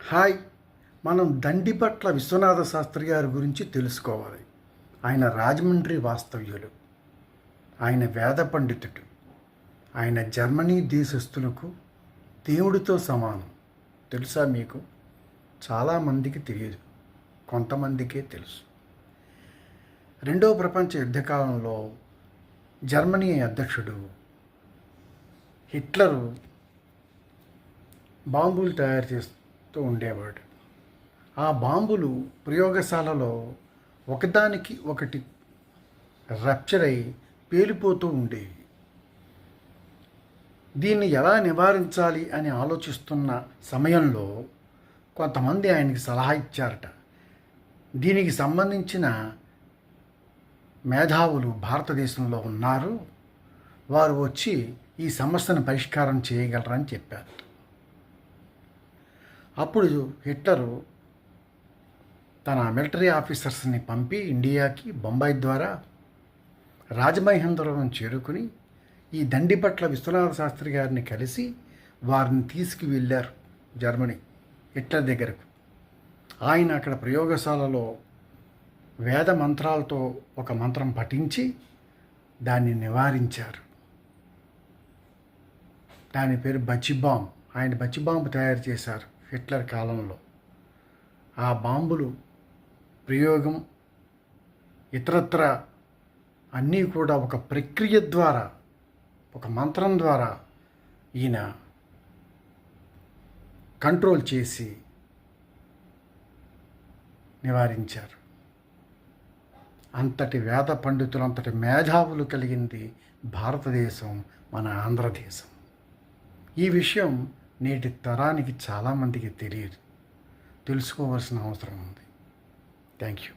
Hi. మనం దండిపట్ల విశ్వనాథ శాస్త్రి గారి గురించి తెలుసుకోవాలి. ఆయన రాజమండ్రి వాస్తవ్యులు. ఆయన వేద పండితుడు. ఆయన జర్మనీ దేశస్థులకు దేవుడితో సమానం. తెలుసా మీకు? చాలామందికి తెలియదు, కొంతమందికే తెలుసు. రెండవ ప్రపంచ యుద్ధకాలంలో జర్మనీ అధ్యక్షుడు హిట్లరు బాంబులు తయారు చేస్తూ ఉండేవాడు. ఆ బాంబులు ప్రయోగశాలలో ఒకదానికి ఒకటి రప్చర్ అయి పేలిపోతూ ఉండేవి. దీన్ని ఎలా నివారించాలి అని ఆలోచిస్తున్న సమయంలో కొంతమంది ఆయనకి సలహా ఇచ్చారట. దీనికి సంబంధించిన మేధావులు భారతదేశంలో ఉన్నారు, వారు వచ్చి ఈ సమస్యను పరిష్కారం చేయగలరని చెప్పారు. అప్పుడు హిట్లరు తన మిలిటరీ ఆఫీసర్స్ని పంపి ఇండియాకి బొంబాయి ద్వారా రాజమహేంద్రవరం చేరుకుని ఈ దండిపట్ల విశ్వనాథ శాస్త్రి గారిని కలిసి వారిని తీసుకువెళ్ళారు జర్మనీ హిట్లర్ దగ్గరకు. ఆయన అక్కడ ప్రయోగశాలలో వేద మంత్రాలతో ఒక మంత్రం పఠించి దాన్ని నివారించారు. దాని పేరు బచ్చిబాంబ్. ఆయన బచ్చిబాంబు తయారు చేశారు హిట్లర్ కాలంలో. ఆ బాంబులు ప్రయోగం ఇతరత్ర అన్నీ కూడా ఒక ప్రక్రియ ద్వారా, ఒక మంత్రం ద్వారా ఈయన కంట్రోల్ చేసి నివారించారు. అంతటి వేద పండితులు, అంతటి మేధావులు కలిగింది భారతదేశం, మన ఆంధ్రదేశం. ఈ విషయం నేటి తరానికి చాలామందికి తెలియదు. తెలుసుకోవాల్సిన అవసరం ఉంది. Thank you.